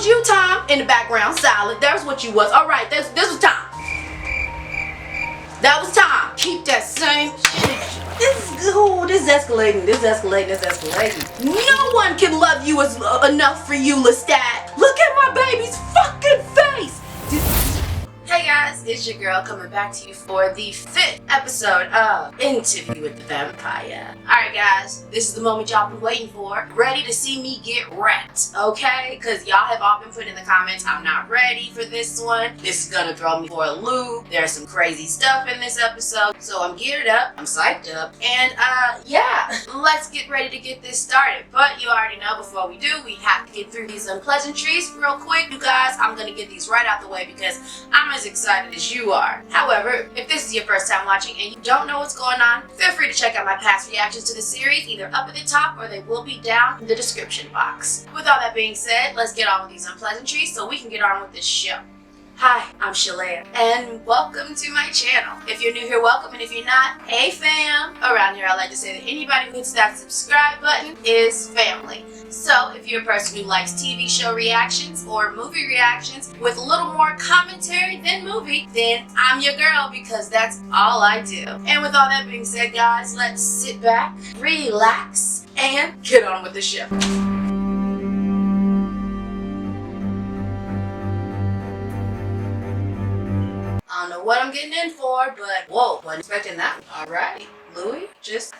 was you, Tom, in the background, silent. That's what you was. All right, this was Tom. That was Tom. Keep that same. This is escalating. This is escalating. This is escalating. No one can love you enough for you, Lestat. Look at my baby's fucking face. Hey guys, it's your girl coming back to you for the 5th episode of Interview with the Vampire. Alright guys, this is the moment y'all been waiting for. Ready to see me get wrecked, okay? Because y'all have all been putting in the comments, I'm not ready for this one. This is gonna throw me for a loop. There's some crazy stuff in this episode. So I'm geared up, I'm psyched up, and yeah, let's get ready to get this started. But you already know before we do, we have to get through these unpleasantries real quick. You guys, I'm gonna get these right out the way because I'm as excited as you are. However, if this is your first time watching and you don't know what's going on, feel free to check out my past reactions to the series, either up at the top or they will be down in the description box. With all that being said, let's get on with these unpleasantries so we can get on with this show. Hi, I'm Shalea, and welcome to my channel. If you're new here, welcome, and if you're not, hey fam! Around here I like to say that anybody who hits that subscribe button is family. So if you're a person who likes TV show reactions or movie reactions with a little more commentary than movie, then I'm your girl because that's all I do. And with all that being said guys, let's sit back, relax, and get on with the show. I don't know what I'm getting in for, but whoa, wasn't expecting that. Alright, Louis,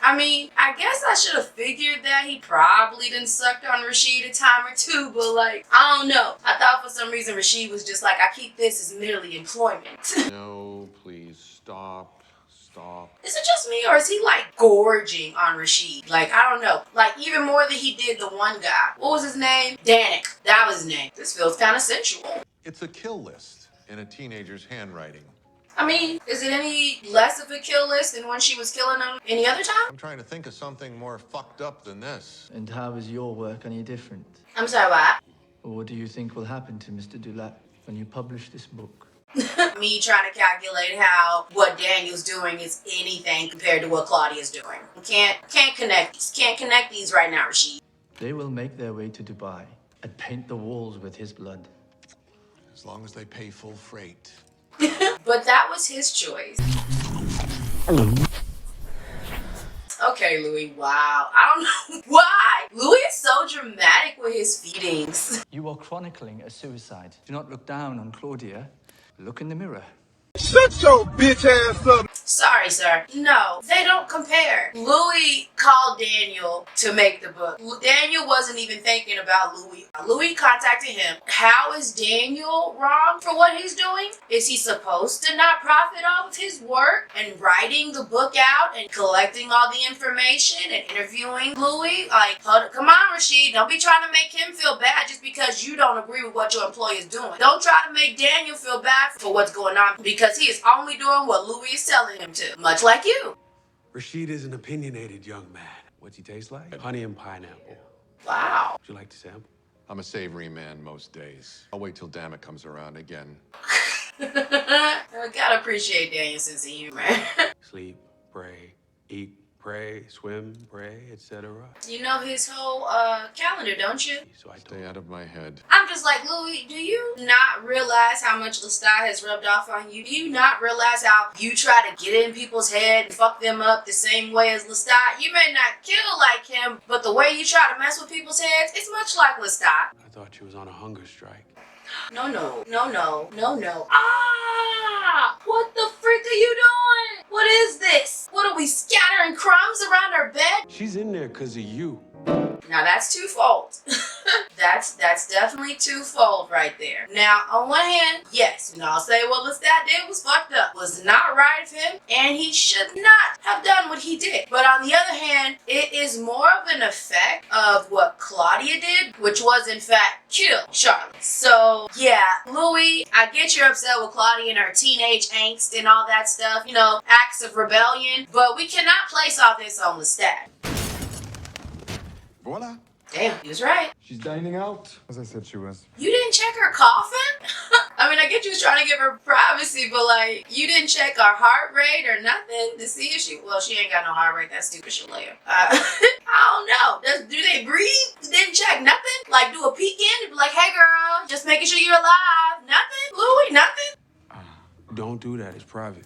I guess I should have figured that he probably done sucked on Rashid a time or two, but like, I don't know. I thought for some reason Rashid was just like, I keep this as merely employment. No, please, stop. Is it just me or is he like gorging on Rashid? Like, I don't know. Like, even more than he did the one guy. What was his name? Danik. That was his name. This feels kind of sensual. It's a kill list in a teenager's handwriting. I mean, is it any less of a kill list than when she was killing him any other time? I'm trying to think of something more fucked up than this. And how is your work any different? I'm sorry, what? Or what do you think will happen to Mr. Dulac when you publish this book? Me trying to calculate how what Daniel's doing is anything compared to what Claudia's doing. Can't connect these right now, Rashid. They will make their way to Dubai and paint the walls with his blood. As long as they pay full freight. But that was his choice. Okay, Louis, wow. I don't know why. Louis is so dramatic with his feedings. You are chronicling a suicide. Do not look down on Claudia. Look in the mirror. Shut your bitch ass up! Sorry, sir. No, they don't compare. Louis called Daniel to make the book. Daniel wasn't even thinking about Louis. Louis contacted him. How is Daniel wrong for what he's doing? Is he supposed to not profit off of his work and writing the book out and collecting all the information and interviewing Louis? Like, come on, Rashid. Don't be trying to make him feel bad just because you don't agree with what your employer is doing. Don't try to make Daniel feel bad for what's going on because he is only doing what Louis is telling him to, much like you. Rashid is an opinionated young man. What's he taste like? Honey and pineapple. Wow. Would you like to sample? I'm a savory man most days. I'll wait till Damn It comes around again. I gotta appreciate Daniel's sense of humor. Sleep, pray, eat, pray, swim, pray, etc. You know his whole calendar, don't you? So I Stay out of my head. I'm just like, Louis, do you not realize how much Lestat has rubbed off on you? Do you not realize how you try to get in people's head and fuck them up the same way as Lestat? You may not kill like him, but the way you try to mess with people's heads, it's much like Lestat. I thought you was on a hunger strike. No. Ah! What the frick are you doing? What is this? What are we scattering crumbs around our bed? She's in there because of you. Now that's twofold. that's definitely twofold right there. Now, on one hand, yes, I'll say what Lestat did was fucked up. Was not right of him, and he should not have done what he did. But on the other hand, it is more of an effect of what Claudia did, which was in fact kill Charlotte. So yeah, Louis, I get you're upset with Claudia and her teenage angst and all that stuff, acts of rebellion, but we cannot place all this on Lestat. Voila. Damn, he was right. She's dining out, as I said she was. You didn't check her coffin? I mean, I get think you was trying to give her privacy, but like, you didn't check her heart rate or nothing to see if she, well, she ain't got no heart rate, that's stupid shit later. I don't know, do they breathe? Didn't check nothing? Like do a peek in and be like, hey girl, just making sure you're alive. Nothing? Louie, nothing? Don't do that. It's private.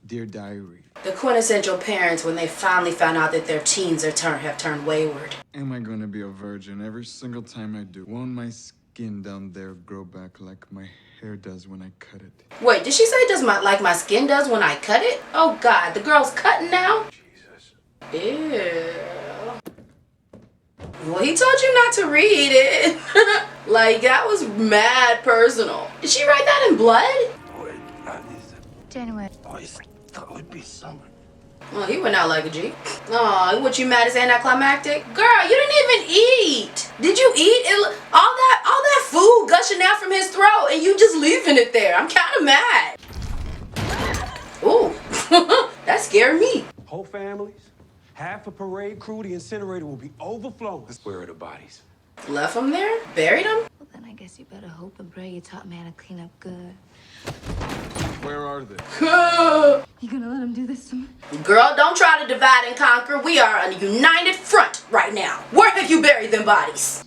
Dear Diary. The quintessential parents when they finally found out that their teens have turned wayward. Am I gonna be a virgin every single time I do? Won't my skin down there grow back like my hair does when I cut it? Wait, did she say it does like my skin does when I cut it? Oh God, the girl's cutting now? Jesus. Ew. Well, he told you not to read it. Like, that was mad personal. Did she write that in blood? January. That would be summer. Well, he went out like a G. Aw, what, you mad it's anticlimactic? Girl, you didn't even eat. Did you eat all that food gushing out from his throat and you just leaving it there? I'm kind of mad. Ooh, that scared me. Whole families, half a parade crew, the incinerator will be overflowing. Where are the bodies? Left them there? Buried them? Well, then I guess you better hope and pray you taught me how to clean up good. Where are they? You gonna let him do this to me? Girl, don't try to divide and conquer. We are a united front right now. Where have you buried them bodies?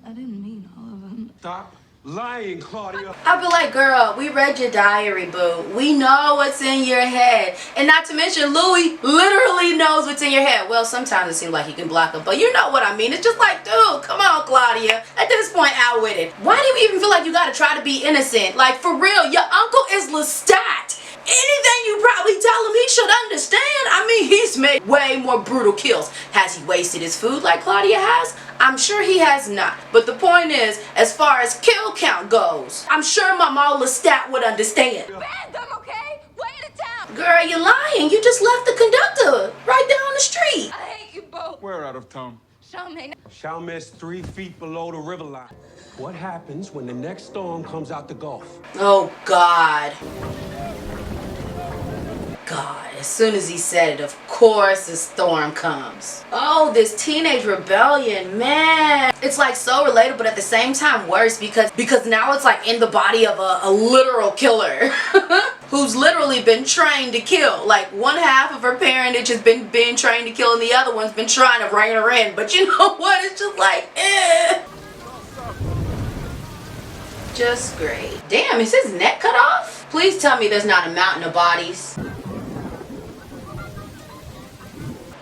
I didn't mean all of them. Stop lying, Claudia. I'll be like, girl, we read your diary, boo. We know what's in your head. And not to mention, Louis literally knows what's in your head. Well, sometimes it seems like he can block him, but you know what I mean. It's just like, dude, come on, Claudia. At this point, out with it. Why do you even feel like you gotta try to be innocent? Like, for real, your uncle is Lestat. Anything you probably tell him, he should understand. I mean, he's made way more brutal kills. Has he wasted his food like Claudia has? I'm sure he has not. But the point is, as far as kill count goes, I'm sure Mama Lestat would understand. Random, okay? Way to town. Girl, you're lying. You just left the conductor right down the street. I hate you both. We're out of town. Charmaine. Chalmers 3 feet below the river line. What happens when the next storm comes out the Gulf? Oh, God. God, as soon as he said it, of course the storm comes. Oh, this teenage rebellion, man. It's like so relatable, but at the same time worse because now it's like in the body of a literal killer who's literally been trained to kill. Like one half of her parentage has been trained to kill and the other one's been trying to rein her in. But you know what? It's just like, just great. Damn, is his neck cut off? Please tell me there's not a mountain of bodies.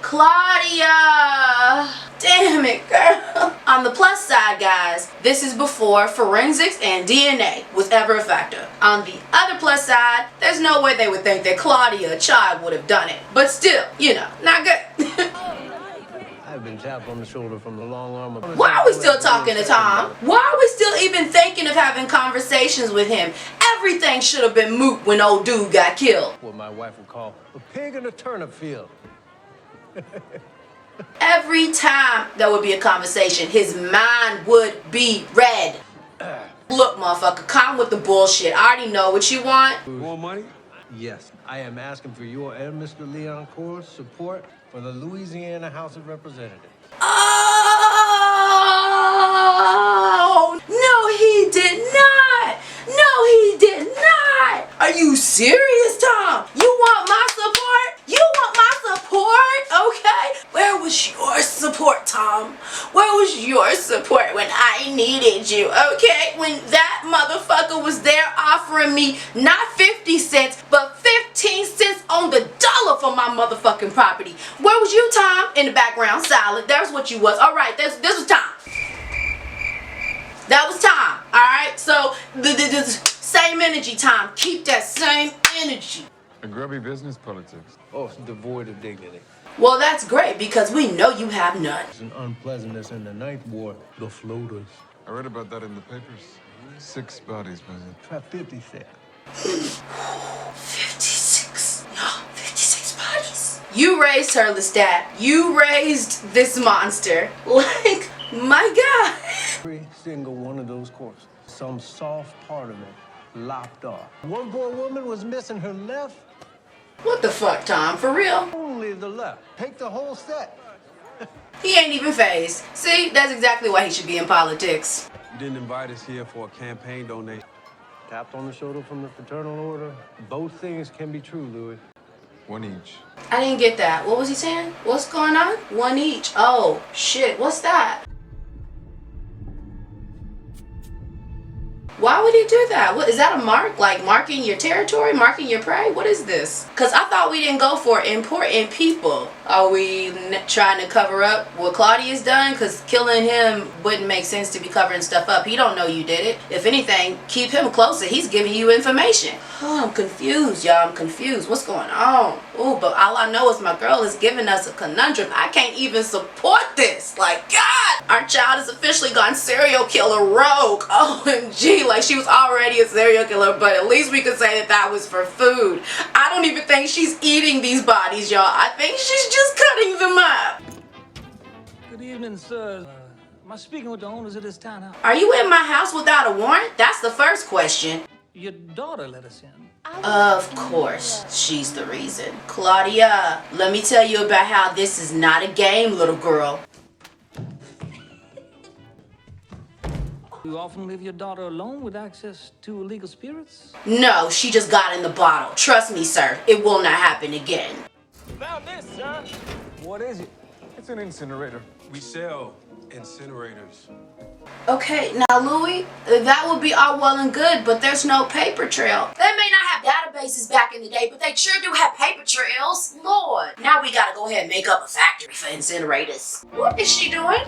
Claudia! Damn it, girl. On the plus side, guys, this is before forensics and DNA was ever a factor. On the other plus side, there's no way they would think that Claudia, a child, would have done it. But still, you know, not good. I've been tapped on the shoulder from the long arm of... Why are we still talking to Tom? Why are we still even thinking of having conversations with him? Everything should have been moot when old dude got killed. What my wife would call a pig in a turnip field. Every time there would be a conversation, his mind would be red. Look, motherfucker, come with the bullshit. I already know what you want. More money? Yes, I am asking for your and Mr. Leoncourt's support for the Louisiana House of Representatives. Oh, no, he did not. No, he did not. Are you serious, Tom? You want my support? You want my support? Okay. Where was your support, Tom? Where was your support when I needed you? Okay. When that motherfucker was there offering me not 50 cents, but 15 cents on the dollar for my motherfucking property. Where was you, Tom? In the background, silent. There's what you was. All right. This was Tom. That was time, alright? So, the same energy, Tom. Keep that same energy. A grubby business politics. Oh, it's devoid of dignity. Well, that's great because we know you have none. There's an unpleasantness in the Ninth Ward. The floaters. I read about that in the papers. 6 bodies, President. Try 56. 56. No, 56 bodies. You raised her, Lestat. You raised this monster. Like, my God. Every single one of those corpses, some soft part of it lopped off. One poor woman was missing her left. What the fuck, Tom? For real? Only the left. Take the whole set. He ain't even phased. See, that's exactly why he should be in politics. You didn't invite us here for a campaign donation. Tapped on the shoulder from the fraternal order. Both things can be true, Louis. One each. I didn't get that. What was he saying? What's going on? One each. Oh, shit. What's that? Why would he do that? What is that, a mark? Like marking your territory, marking your prey? What is this? Because I thought we didn't go for important people. Are we trying to cover up what Claudia's done? Because killing him wouldn't make sense to be covering stuff up. He don't know you did it. If anything, keep him closer. He's giving you information. Oh, I'm confused, y'all. I'm confused. What's going on? Oh, but all I know is my girl is giving us a conundrum. I can't even support this. Like, God, our child has officially gone serial killer rogue. OMG. Like, she was already a serial killer, but at least we could say that that was for food. I don't even think she's eating these bodies, y'all. I think she's just cutting them up. Good evening, sir. Am I speaking with the owners of this townhouse? Are you in my house without a warrant? That's the first question. Your daughter let us in. Of course, she's the reason. Claudia, let me tell you about how this is not a game, little girl. You often leave your daughter alone with access to illegal spirits? No, she just got in the bottle. Trust me, sir, it will not happen again. Found this, sir. What is it? It's an incinerator. We sell incinerators. Okay, now Louis, that would be all well and good, but there's no paper trail. They may not have databases back in the day, but they sure do have paper trails. Lord, now we gotta go ahead and make up a factory for incinerators. What is she doing?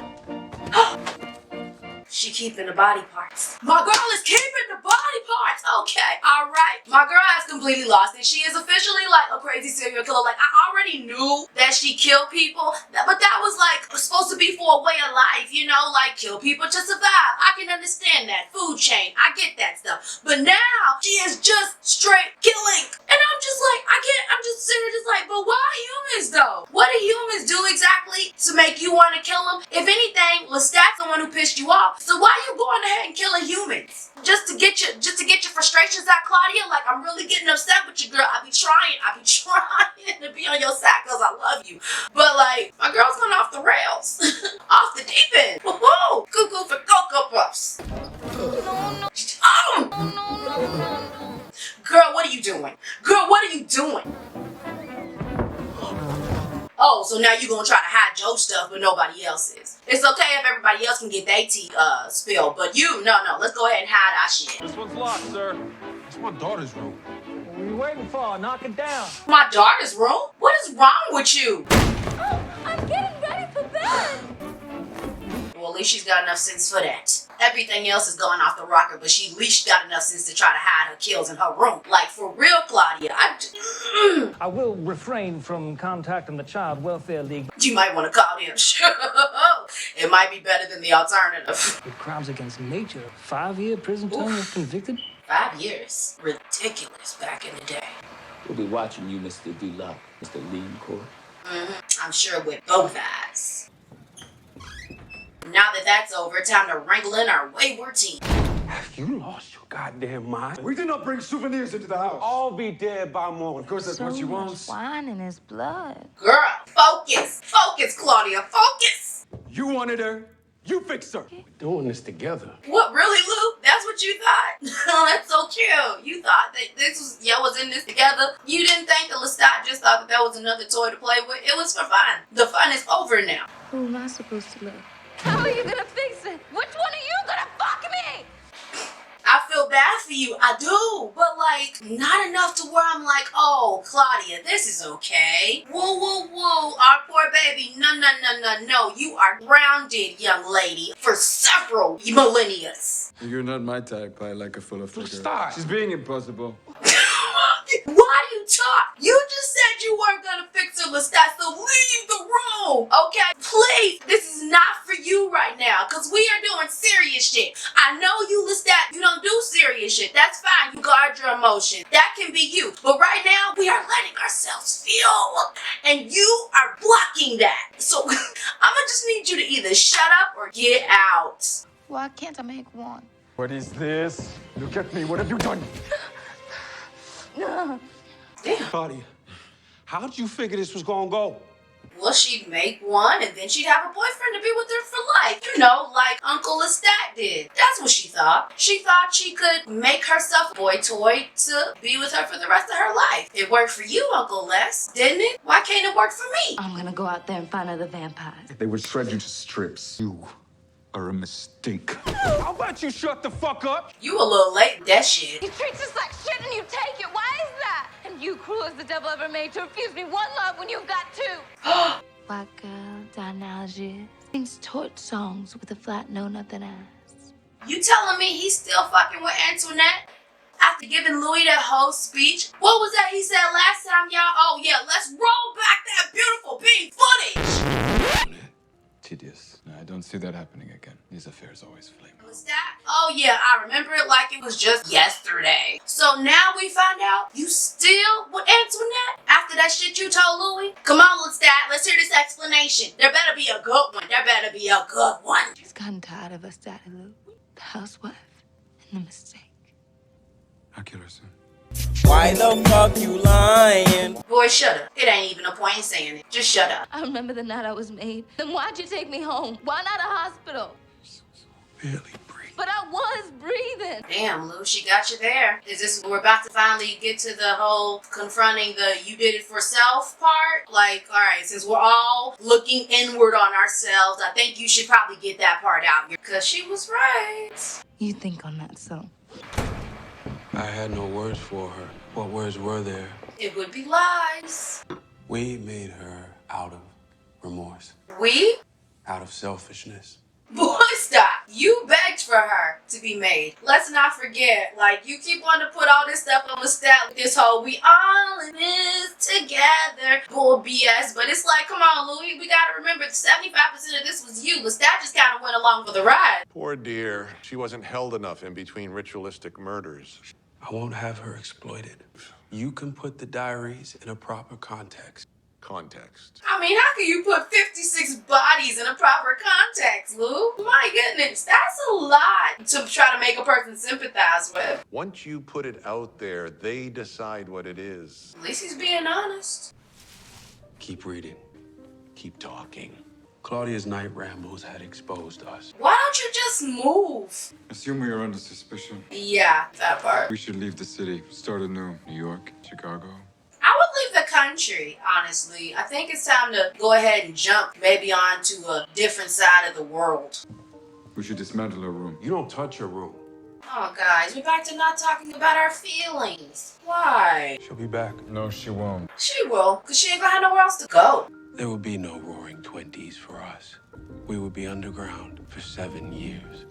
She keeping the body parts. My girl is keeping the body parts. Okay, all right. My girl has completely lost it. She is officially like a crazy serial killer. Like, I already knew that she killed people, but that was like supposed to be for a way of life, you know, like kill people to survive. I can understand that. Food chain, I get that stuff. But now she is just straight killing. And I'm just like, I'm just sitting just like, but why humans though? What do humans do exactly to make you want to kill them? If anything, Lestat's the one who pissed you off. So why are you going ahead and killing humans? Just to get your frustrations out, Claudia? Like, I'm really getting upset with you, girl. I be trying to be on your side because I love you. But like, my girl's going off the rails. Off the deep end. Woohoo! Cuckoo for Cocoa Puffs. Oh! Girl, what are you doing? Girl, what are you doing? Oh, so now you're gonna try to hide your stuff, but nobody else's. It's okay if everybody else can get their tea spilled, but you, no, let's go ahead and hide our shit. This one's locked, sir. It's my daughter's room. What are you waiting for? Knock it down. My daughter's room? What is wrong with you? Oh, I'm getting ready for bed. Well, at least she's got enough sense for that. Everything else is going off the rocker, but she at least got enough sense to try to hide her kills in her room. Like, for real, Claudia, I will refrain from contacting the Child Welfare League. you might want to call them. It might be better than the alternative. With crimes against nature, 5-year prison term if convicted. 5 years. Ridiculous back in the day. We'll be watching you, Mr. Dulac, Mr. Lean Court. I'm sure with both eyes. Now that that's over, time to wrangle in our wayward team. Have you lost your goddamn mind? We did not bring souvenirs into the house. All be dead by morning. Of course, that's what she wants. Wine in his blood. Girl, focus. Focus, Claudia. Focus. You wanted her. You fixed her. We're doing this together. What, really, Lou? That's what you thought? Oh, that's so cute. You thought that y'all was in this together? You didn't think that Lestat just thought that was another toy to play with? It was for fun. The fun is over now. Who am I supposed to love? How are you gonna fix it? Which one are you gonna fuck me? I feel bad for you. I do. But, like, not enough to where I'm like, oh, Claudia, this is okay. Woo, woo, woo. Our poor baby. No. You are grounded, young lady, for several millennia. You're not my type. I like a full of figure. Stop. She's being impossible. Why do you talk? You just said you weren't gonna fix her, Lestat, so leave the room, okay? Please, this is not for you right now, because we are doing serious shit. I know you, Lestat, you don't do serious shit. That's fine, you guard your emotions. That can be you. But right now, we are letting ourselves feel, and you are blocking that. So, I'ma just need you to either shut up or get out. Why can't I make one? What is this? Look at me. What have you done? Claudia, how'd you figure this was gonna go? Well, she'd make one and then she'd have a boyfriend to be with her for life. You know, like Uncle Lestat did. That's what she thought. She thought she could make herself a boy toy to be with her for the rest of her life. It worked for you, Uncle Les, didn't it? Why can't it work for me? I'm gonna go out there and find other vampires. They would shred you to strips. You are a mistake. How about you shut the fuck up? You a little late with that shit. You treat us like shit and you take it. Why is that? And you, cruel as the devil ever made, to refuse me one love when you've got two. White girl, dynalgia, sings torch songs with a flat no nothing ass. You telling me he's still fucking with Antoinette? After giving Louis that whole speech? What was that he said last time, y'all? Oh yeah, let's roll back that beautiful beat footage! Tedious. No, I don't see that happening again. These affairs always flame. Was that? Oh yeah, I remember it like it was just yesterday. So now we find out you still with Antoinette? After that shit you told Louis? Come on, Lestat, let's hear this explanation. There better be a good one. There better be a good one. She's gotten tired of us, Daddy Lou. The housewife and the mistake. I'll kill her soon. Why the fuck you lying? Boy, shut up. It ain't even a point in saying it. Just shut up. I remember the night I was made. Then why'd you take me home? Why not a hospital? Barely breathe. But I was breathing. Damn, Lou, she got you there. Is this we're about to finally get to the whole confronting the you did it for self part? Like, all right, since we're all looking inward on ourselves, I think you should probably get that part out here. Because she was right. You think on that, so. I had no words for her. What words were there? It would be lies. We made her out of remorse, We? out of selfishness. Boy, stop. You begged for her to be made. Let's not forget, like, you keep wanting to put all this stuff on the stat with this whole we all in this together bull BS, but it's like, come on, Louis, we gotta remember 75% of this was you. Lestat just kind of went along for the ride. Poor dear. She wasn't held enough in between ritualistic murders. I won't have her exploited. You can put the diaries in a proper context. Context. I mean, how can you put 56 bodies in a proper context, Lou? My goodness, that's a lot to try to make a person sympathize with. Once you put it out there, they decide what it is. At least he's being honest. Keep reading. Keep talking. Claudia's night rambles had exposed us. Why don't you just move? Assume we are under suspicion. Yeah, that part. We should leave the city. Start anew. New York, Chicago. I would leave the country, honestly. I think it's time to go ahead and jump maybe onto a different side of the world. We should dismantle her room. You don't touch her room. Oh, guys, we're back to not talking about our feelings. Why? She'll be back. No, she won't. She will, because she ain't gonna have nowhere else to go. There will be no roaring 20s for us. We will be underground for 7 years.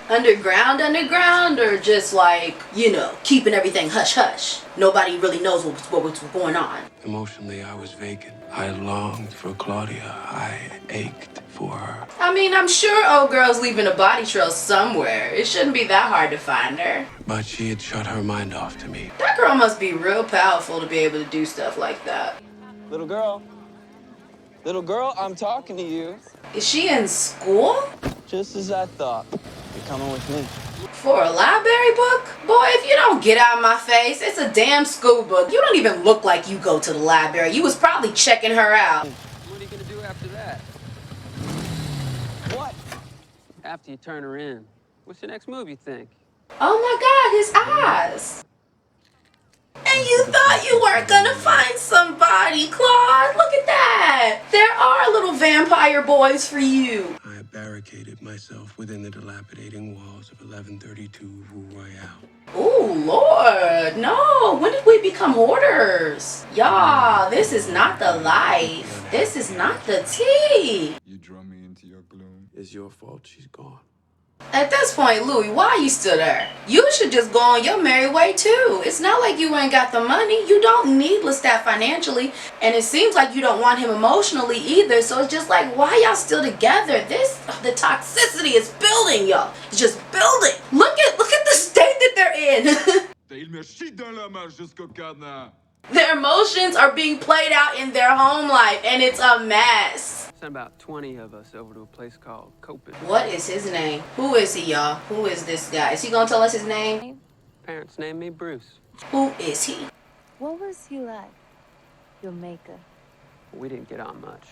Underground, or just like, you know, keeping everything hush-hush? Nobody really knows what's going on. Emotionally, I was vacant. I longed for Claudia. I ached for her. I mean, I'm sure old girl's leaving a body trail somewhere. It shouldn't be that hard to find her. But she had shut her mind off to me. That girl must be real powerful to be able to do stuff like that. Little girl. Little girl, I'm talking to you. Is she in school? Just as I thought. You're coming with me. For a library book? Boy, if you don't get out of my face, it's a damn school book. You don't even look like you go to the library. You was probably checking her out. What are you gonna do after that? What? After you turn her in. What's your next move, you think? Oh my God, his eyes. And you thought you weren't gonna find somebody, Claude. Look at that. There are little vampire boys for you. I barricaded myself within the dilapidating walls of 1132 Rue Royale. Ooh, Lord. No. When did we become hoarders? Y'all, this is not the life. This is not the tea. You draw me into your gloom. It's your fault she's gone. At this point, Louis, why are you still there? You should just go on your merry way too. It's not like you ain't got the money. You don't need Lestat financially, and it seems like you don't want him emotionally either. So it's just like, why y'all still together? The toxicity is building, y'all. It's just building. Look at the state that they're in. Their emotions are being played out in their home life, and it's a mess. Sent about 20 of us over to a place called Coping. What is his name? Who is he, y'all? Who is this guy? Is he gonna tell us his name? Parents named me Bruce. Who is he? What was he like? Your maker. We didn't get on much.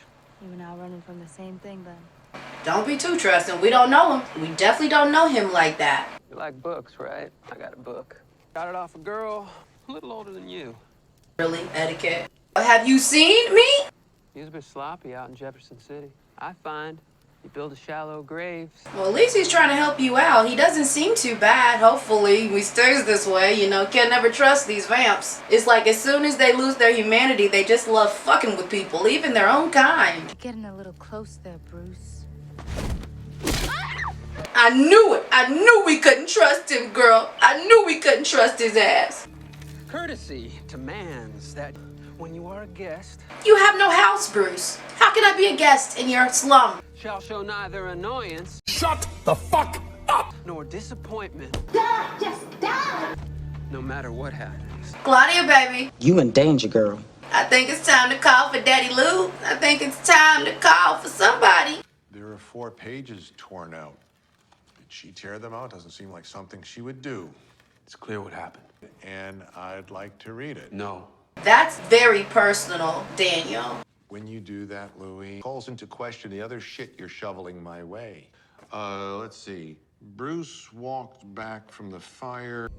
You and I running from the same thing then. Don't be too trusting. We don't know him. We definitely don't know him like that. You like books, right? I got a book. Got it off a girl a little older than you. Really? Etiquette? Have you seen me? He was a bit sloppy out in Jefferson City. I find you build a shallow grave. Well, at least he's trying to help you out. He doesn't seem too bad. Hopefully, he stays this way. You know, can't never trust these vamps. It's like as soon as they lose their humanity, they just love fucking with people, even their own kind. You're getting a little close there, Bruce. I knew it. I knew we couldn't trust him, girl. I knew we couldn't trust his ass. Courtesy demands that when you are a guest, You have no house, Bruce. How can I be a guest in your slum? shall show neither annoyance. Shut the fuck up! Nor disappointment. God, just die! No matter what happens. Claudia, baby. You in danger, girl. I think it's time to call for Daddy Lou. I think it's time to call for somebody. There are 4 pages torn out. Did she tear them out? Doesn't seem like something she would do. It's clear what happened. And I'd like to read it. No. That's very personal, Daniel. When you do that, Louis, calls into question the other shit you're shoveling my way. Let's see. Bruce walked back from the fire.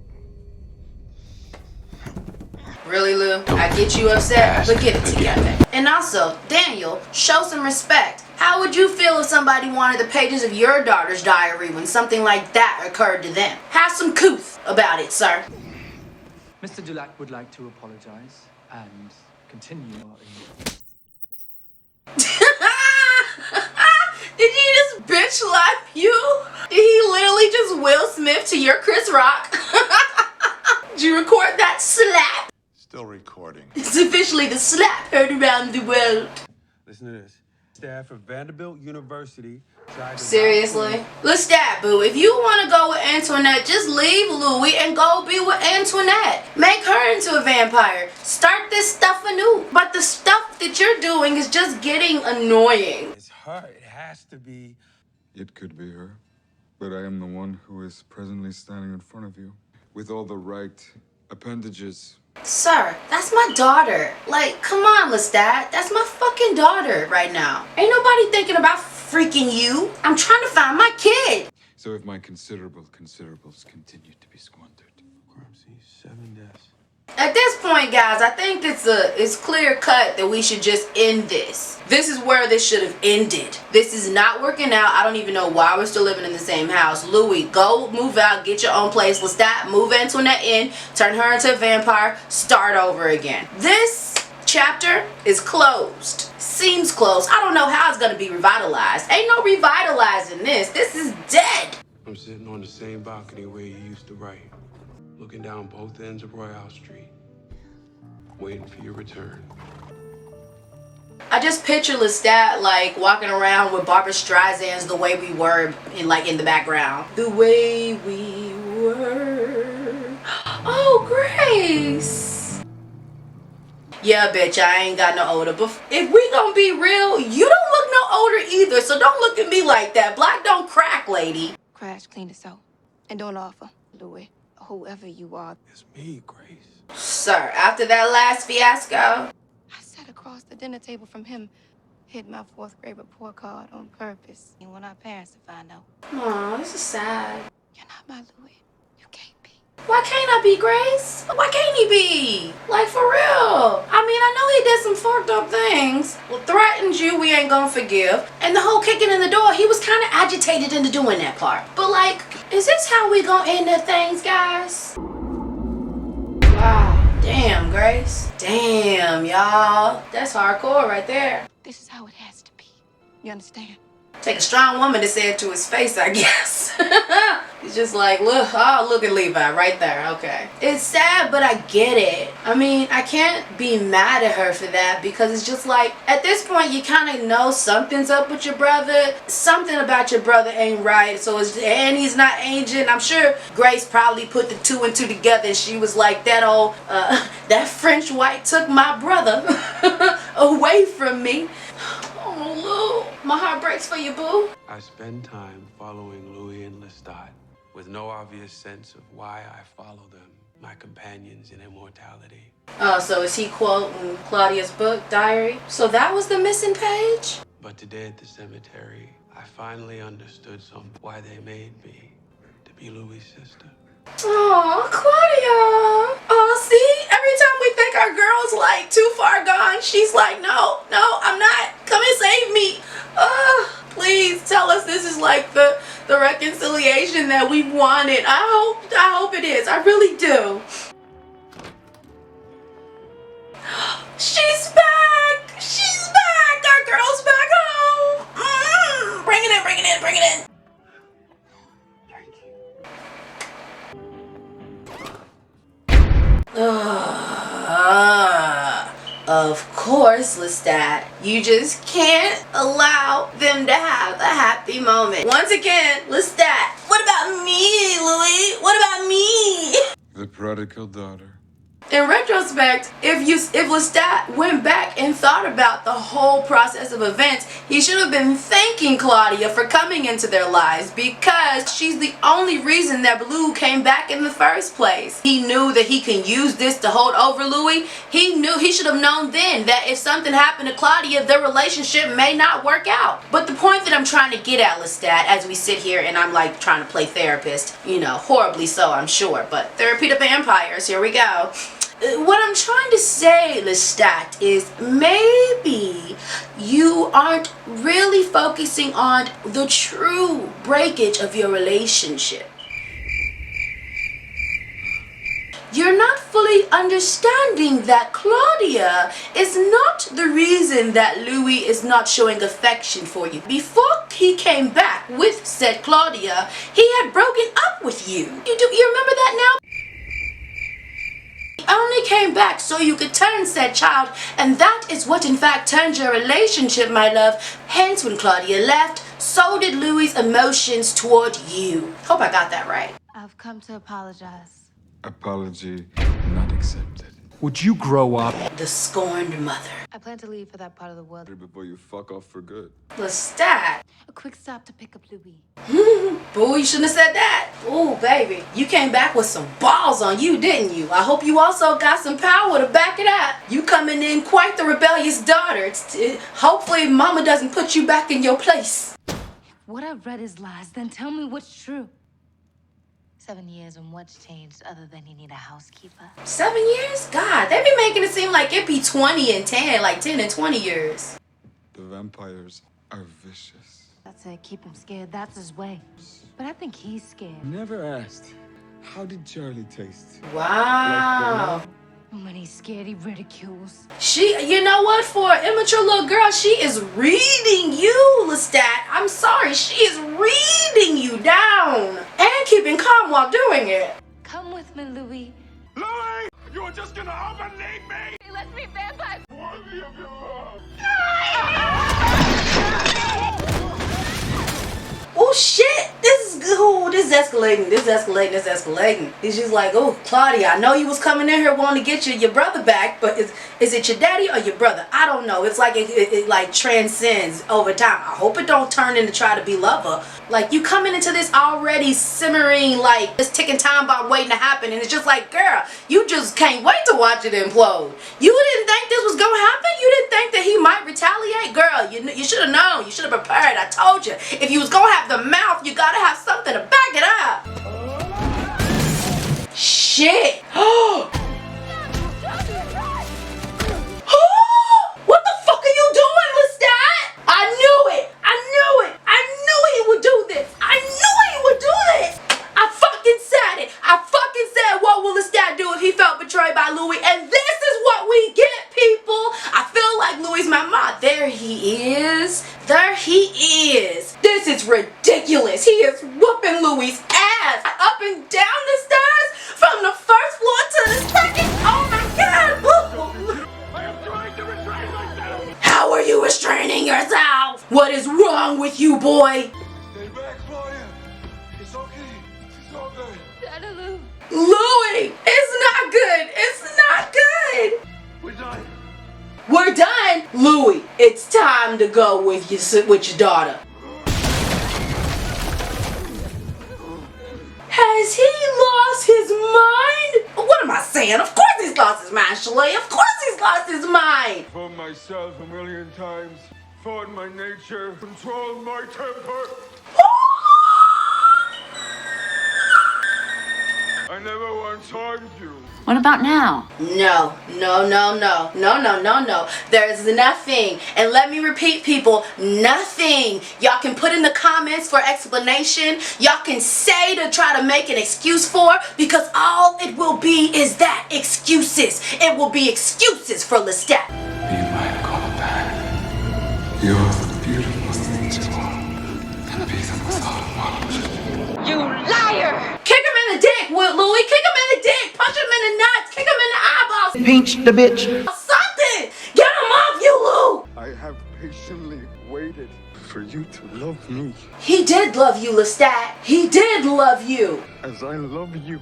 Really, Lou? I get you upset, but get it together. And also, Daniel, show some respect. How would you feel if somebody wanted the pages of your daughter's diary when something like that occurred to them? Have some couth about it, sir. Mr. Dulac would like to apologize and continue. Did he just bitch slap you? Did he literally just Will Smith to your Chris Rock? Did you record that slap? Still recording. It's officially the slap heard around the world. Listen to this. Staff of Vanderbilt University tried to... Seriously? Lestat, boo, if you want to go with Antoinette, just leave Louis and go be with Antoinette. Make her into a vampire. Start this stuff anew. But the stuff that you're doing is just getting annoying. It's her. It has to be. It could be her, but I am the one who is presently standing in front of you, with all the right appendages. Sir, that's my daughter. Like, come on, Lestat. That's my fucking daughter right now. Ain't nobody thinking about freaking you. I'm trying to find my kid. So if my considerables continue to be squandered. Grubsy, 7 deaths. At this point, guys, I think it's clear cut that we should just end this. This is where this should have ended. This is not working out. I don't even know why we're still living in the same house. Louis, go move out, get your own place. Lestat, move Antoinette in, turn her into a vampire, start over again. This chapter is closed. Seems closed. I don't know how it's gonna be revitalized. Ain't no revitalizing this. This is dead. I'm sitting on the same balcony where you used to write, looking down both ends of Royale Street, waiting for your return. I just picture Lestat like walking around with Barbara Streisand's The Way We Were in the background. The way we were. Oh, Grace. Yeah, bitch, I ain't got no older. But if we gonna be real, you don't look no older either. So don't look at me like that. Black don't crack, lady. Crash, clean us out. And don't offer, Louis, whoever you are. It's me, Grace. Sir, after that last fiasco. I sat across the dinner table from him, hid my 4th grade report card on purpose. And want our parents to find out. Aw, this is sad. You're not my Louis. You can't be. Why can't I be, Grace? Why can't he be? Like, for real. I mean, I know he did some fucked up things. Well, threatened you, we ain't gonna forgive. And the whole kicking in the door, he was kind of agitated into doing that part. But, like, is this how we gonna end the things, guys? Wow. Damn, Grace. Damn, y'all. That's hardcore right there. This is how it has to be. You understand? Take a strong woman to say it to his face, I guess. He's just like, look, oh, look at Levi right there. Okay. It's sad, but I get it. I mean, I can't be mad at her for that because it's just like, at this point, you kind of know something's up with your brother. Something about your brother ain't right. So and he's not aging. I'm sure Grace probably put the 2 and 2 together and she was like, that old, that French white took my brother away from me. Oh, Lou, my heart breaks for you, boo. I spend time following Louis and Lestat with no obvious sense of why I follow them my companions in immortality. Oh, so is he quoting Claudia's book, diary? So that was the missing page? But today at the cemetery, I finally understood why they made me to be Louis' sister. Oh, Claudia. Oh, see? Every time we think our girl's like too far gone, she's like, no, I'm not. Come and save me. Please tell us this is like the reconciliation that we wanted. I hope it is. I really do. She's back. She's back. Our girl's back home. Bring it in. Of course, Lestat. You just can't allow them to have a happy moment. Once again, Lestat. What about me, Louis? What about me? The prodigal daughter. In retrospect, if Lestat went back and thought about the whole process of events, he should have been thanking Claudia for coming into their lives because she's the only reason that Blue came back in the first place. He knew that he can use this to hold over Louis. He should have known then that if something happened to Claudia, their relationship may not work out. But the point that I'm trying to get at, Lestat, as we sit here and I'm like trying to play therapist, horribly so, I'm sure, but therapy to vampires, here we go. What I'm trying to say, Lestat, is maybe you aren't really focusing on the true breakage of your relationship. You're not fully understanding that Claudia is not the reason that Louis is not showing affection for you. Before he came back with said Claudia, he had broken up with you. You remember that now? Only came back so you could turn said child, and that is what in fact turned your relationship, my love. Hence, when Claudia left, so did Louis' emotions toward you. Hope I got that right. I've come to apologize. Apology not accepted. Would you grow up? The scorned mother. I plan to leave for that part of the world. Before you fuck off for good. Lestat. A quick stop to pick up Louis. Boo, you shouldn't have said that. Ooh, baby. You came back with some balls on you, didn't you? I hope you also got some power to back it up. You coming in quite the rebellious daughter. Hopefully mama doesn't put you back in your place. What I've read is lies, then tell me what's true. 7 years and what's changed other than you need a housekeeper? 7 years? God, they be making it seem like it be 20 and 10, like 10 and 20 years. The vampires are vicious. That's it, keep him scared, that's his way. But I think he's scared. Never asked, how did Charlie taste? Wow. When he's scared, he ridicules. You know what? For an immature little girl, she is reading you, Lestat. I'm sorry, she is reading you down. And keeping calm while doing it. Come with me, Louis. Louis! You were just gonna up and leave me! Let's be vampires! Worthy of your love! Oh shit! This is escalating. This is escalating. It's just like, oh, Claudia, I know you was coming in here wanting to get your brother back, but is it your daddy or your brother? I don't know. It's like it like transcends over time. I hope it don't turn into try to be lover. Like, you coming into this already simmering, like this ticking time bomb waiting to happen, and it's just like, girl, you just can't wait to watch it implode. You didn't think this was gonna happen? You didn't think that he might retaliate? Girl, you should have known. You should have prepared. I told you. If you was gonna have the mouth, you gotta have something to back it up. Shit. What the fuck are you doing, Lestat? I knew it. I knew he would do this. I knew he would do this. I fucking said it. I fucking said, what will Lestat do if he felt betrayed by Louis? And this is what we get, people. I feel like Louis' my mom. There he is. There he is. This is ridiculous. He is whooping Louis' ass up and down the stairs from the first floor to the second. Oh my God. I am trying to restrain myself! How are you restraining yourself? What is wrong with you, boy? Stay back, Claudia. It's okay. It's all good. Daddy Lou. Louis, it's not good. It's not good. We're done. We're done. Louis, it's time to go with your daughter. Has he lost his mind? saying. Of course he's lost his mind, Shalay. Of course he's lost his mind. Fought myself a million times. Fought my nature. Controlled my temper. I never once harmed you. What about now? No. There's nothing. And let me repeat, people, nothing. Y'all can put in the comments for explanation. Y'all can say to try to make an excuse for, because all it will be is that, excuses. It will be excuses for Lestat. Be my compact. You're the beautiful thing to and be the thought. You liar! Kick him in the dick, Louis. Kick him in the dick. Punch him in the nuts. Kick him in the eyeballs. Pinch the bitch. Something. Get him off you, Lou. I have patiently waited for you to love me He did love you, Lestat. He did love you. as I love you.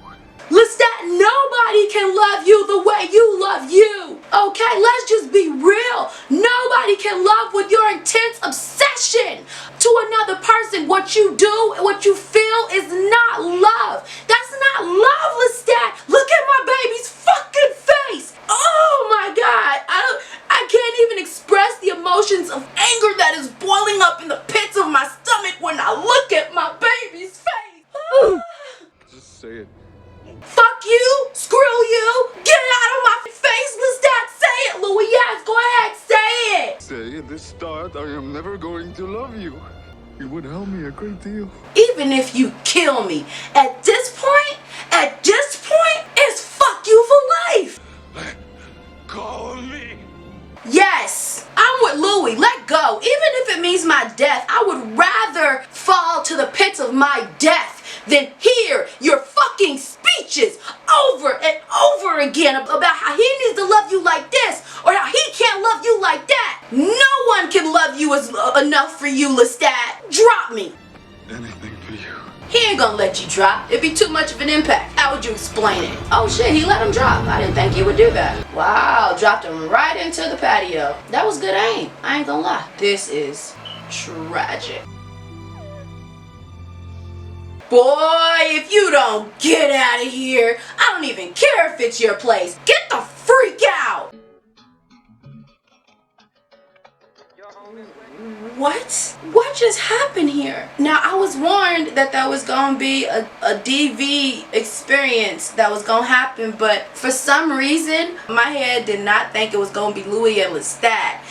Lestat, nobody can love you the way you love you. Okay, let's just be real. Nobody can love with your intense obsession to another person. What you do, what you feel is not love. That's not love, Lestat. Look at my baby's fucking face. Oh my God. I can't even express the emotions of anger that is boiling up in the pits of my stomach when I look at my baby's face. Just say it. Fuck you, screw you, get out of my face, Lestat, say it, Louis, yes, go ahead, say it. Say at the start, I am never going to love you. It would help me a great deal. Even if you kill me, at this point, it's fuck you for life. Call me. Yes, I'm with Louis, let go. Even if it means my death, I would rather fall to the pits of my death than hear your fucking speeches over and over again about how he needs to love you like this or how he can't love you like that. No one can love you enough for you, Lestat. Drop me. Anything for you. He ain't gonna let you drop. It'd be too much of an impact. How would you explain it? Oh shit, he let him drop. I didn't think he would do that. Wow, dropped him right into the patio. That was good aim. I ain't gonna lie. This is tragic. Boy, if you don't get out of here, I don't even care if it's your place. Get the freak out! What? What just happened here? Now, I was warned that there was going to be a DV experience that was going to happen, but for some reason, my head did not think it was going to be Louis and Lestat.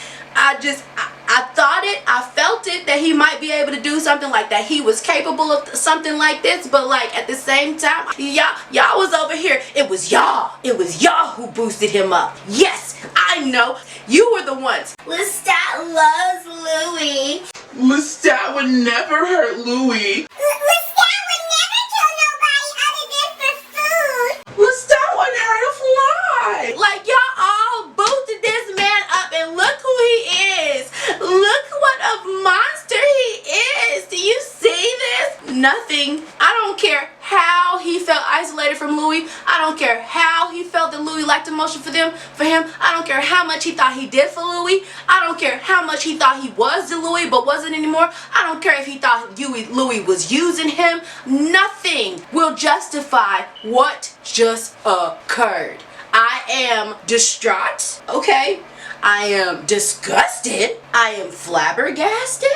I thought it, I felt it, that he might be able to do something like that. He was capable of something like this, but like at the same time, y'all was over here. It was y'all who boosted him up. Yes, I know. You were the ones. Lestat loves Louis. Lestat would never hurt Louis. Lestat would never kill nobody other than for food. Lestat wouldn't hurt a fly. Like y'all all boosted this man up, and look who he is. Look what a monster he is. Do you see this? Nothing. I don't care how he felt isolated from Louis. I don't care how he felt that Louis lacked emotion for him. I don't care how much he thought he did for Louis. I don't care how much he thought he was to Louis but wasn't anymore. I don't care if he thought Louis was using him. Nothing will justify what just occurred. I am distraught, okay? I am disgusted. I am flabbergasted.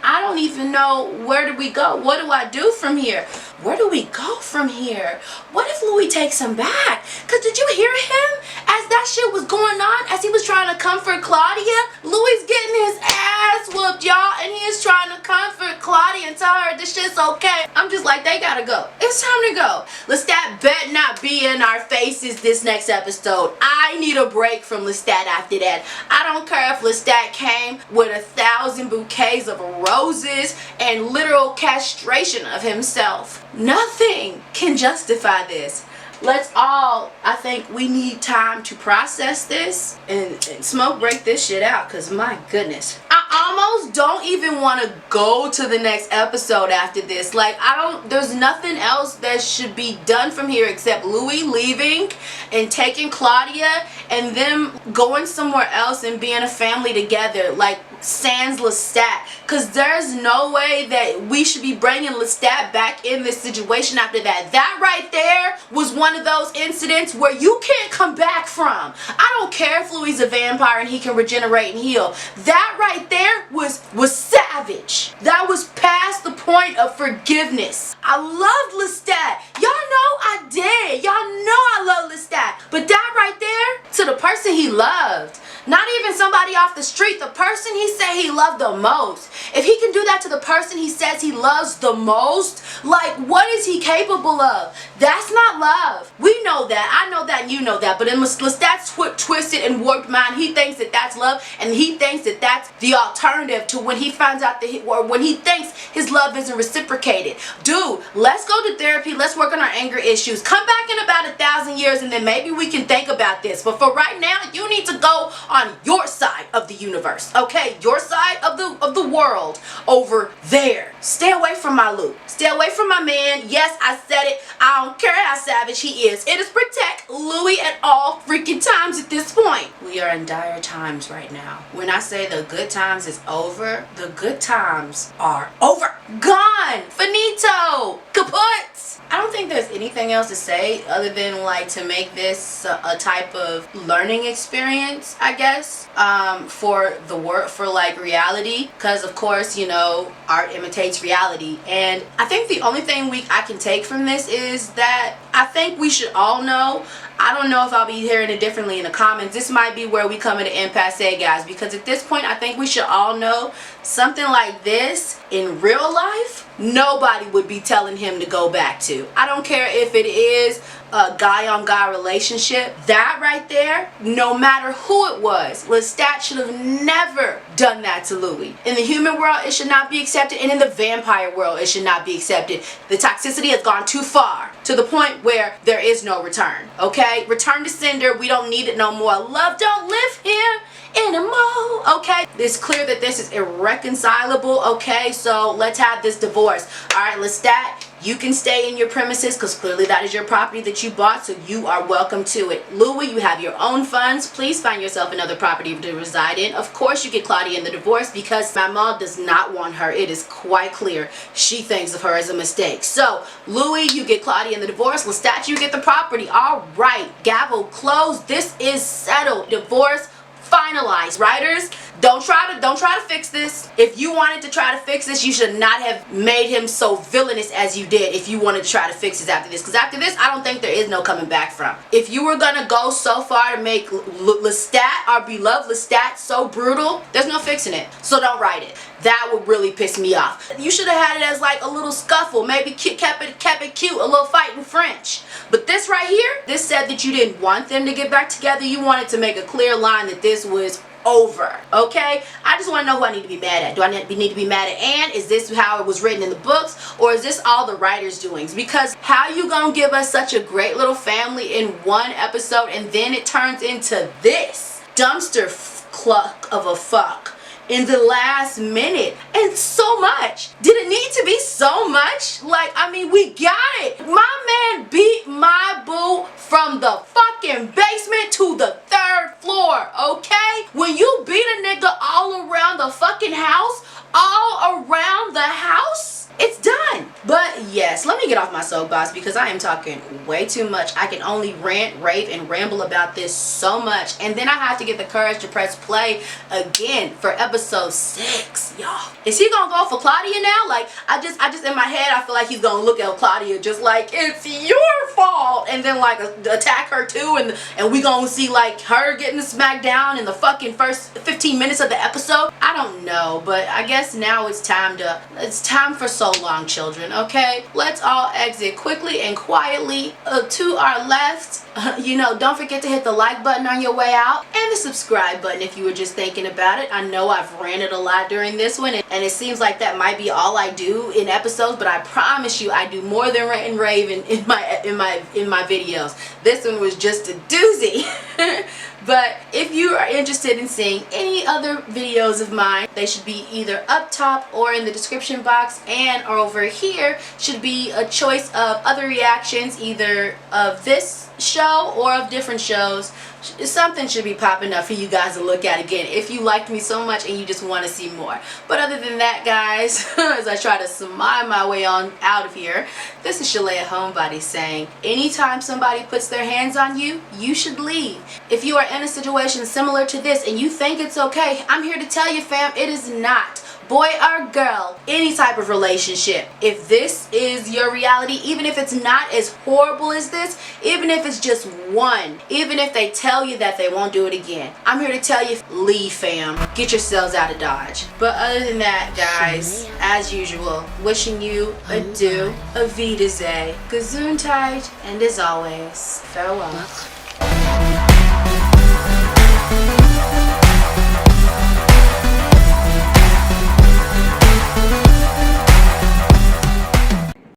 I don't even know, where do we go? What do I do from here? Where do we go from here? What if Louis takes him back? Cause did you hear him as that shit was going on? As he was trying to comfort Claudia? Louis getting his ass whooped, y'all, and he is trying to comfort Claudia and tell her this shit's okay. I'm just like, they gotta go. It's time to go. Lestat bet not be in our faces this next episode. I need a break from Lestat after that. I don't care if Lestat came with 1,000 bouquets of roses and literal castration of himself. Nothing can justify this. Let's all, I think we need time to process this and smoke break this shit out, because my goodness. I almost don't even want to go to the next episode after this. Like, there's nothing else that should be done from here except Louis leaving and taking Claudia and them going somewhere else and being a family together. Like, sans Lestat, because there's no way that we should be bringing Lestat back in this situation after that. That right there was one of those incidents where you can't come back from. I don't care if Louis a vampire and he can regenerate and heal. That right there was savage. That was past the point of forgiveness. I loved Lestat. Y'all know I did. Y'all know I love Lestat. But that right there, to the person he loved, not even somebody off the street, the person he said he loved the most. If he can do that to the person he says he loves the most, like, what is he capable of? That's not love. We know that. I know that and you know that. But in Lestat's twisted and warped mind, he thinks that that's love, and he thinks that that's the alternative to when he finds out that when he thinks his love isn't reciprocated. Dude, let's go to therapy. Let's work on our anger issues. Come back in about 1,000 years and then maybe we can think about this. But for right now, you need to go on your side of the universe, okay? Your side of the world over there. Stay away from my Lou. Stay away from my man. Yes, I said it. I don't care how savage he is. It is protect Louis at all freaking times at this point. We are in dire times right now. When I say the good times is over, the good times are over. Gone. Finito. Kaput. I don't think there's anything else to say other than like to make this a type of learning experience, I guess, for the work, for like reality, because of course, you know, art imitates reality. And I think the only thing I can take from this is that I think we should all know, I don't know if I'll be hearing it differently in the comments, this might be where we come at an impasse, guys, because at this point I think we should all know something like this in real life nobody would be telling him to go back to. I don't care if it is a guy-on-guy relationship. That right there, no matter who it was, Lestat should have never done that to Louis. In the human world, it should not be accepted, and in the vampire world, it should not be accepted. The toxicity has gone too far, to the point where there is no return, okay? Return to sender. We don't need it no more. Love don't live here anymore, okay? It's clear that this is irreconcilable, okay? So let's have this divorce. All right, Lestat, you can stay in your premises because clearly that is your property that you bought, so you are welcome to it. Louis, you have your own funds. Please find yourself another property to reside in. Of course, you get Claudia in the divorce because my mom does not want her. It is quite clear. She thinks of her as a mistake. So, Louis, you get Claudia in the divorce. Lestat, you get the property. All right, gavel closed. This is settled. Divorce finalized. Writers, don't try to fix this. If you wanted to try to fix this, you should not have made him so villainous as you did if you wanted to try to fix this after this, because after this I don't think there is no coming back from. If you were gonna go so far to make Lestat, our beloved Lestat, so brutal, there's no fixing it. So don't write it. That would really piss me off. You should have had it as like a little scuffle, maybe kept it cute, a little fight in French. But this right here, this said that you didn't want them to get back together. You wanted to make a clear line that this was over, okay? I just want to know who I need to be mad at. Do I need to be mad at Anne? Is this how it was written in the books, or is this all the writers' doings? Because how you gonna give us such a great little family in one episode and then it turns into this dumpster cluck of a fuck in the last minute? And so much. Did it need to be so much? Like, I mean, we got it. My man beat my boo from the fucking basement to the 3rd floor, okay? When you beat a nigga all around the fucking house, all around the house, it's done. But yes, let me get off my soapbox because I am talking way too much. I can only rant, rave, and ramble about this so much, and then I have to get the courage to press play again for episode 6, y'all. Is he gonna go for Claudia now? Like, I just in my head I feel like he's gonna look at Claudia just like it's your fault, and then like attack her too, and we gonna see like her getting smacked down in the fucking first 15 minutes of the episode. I don't know, but I guess now it's time for so long, children, okay? Let's all exit quickly and quietly to our left. You know, don't forget to hit the like button on your way out and the subscribe button if you were just thinking about it. I know I've ranted a lot during this one, and it seems like that might be all I do in episodes, but I promise you I do more than rant and rave in my videos. This one was just a doozy. But if you are interested in seeing any other videos of mine, they should be either up top or in the description box, and over here should be a choice of other reactions, either of this show or of different shows. Something should be popping up for you guys to look at again if you liked me so much and you just want to see more. But other than that, guys, as I try to smile my way on out of here, this is Shalea Homebody saying, anytime somebody puts their hands on you, you should leave. If you are in a situation similar to this and you think it's okay, I'm here to tell you, fam, it is not. Boy or girl, any type of relationship, if this is your reality, even if it's not as horrible as this, even if it's just one, even if they tell you that they won't do it again, I'm here to tell you, leave, fam. Get yourselves out of Dodge. But other than that, guys, as usual, wishing you adieu, a Wiedersehen, Gesundheit, and as always, farewell.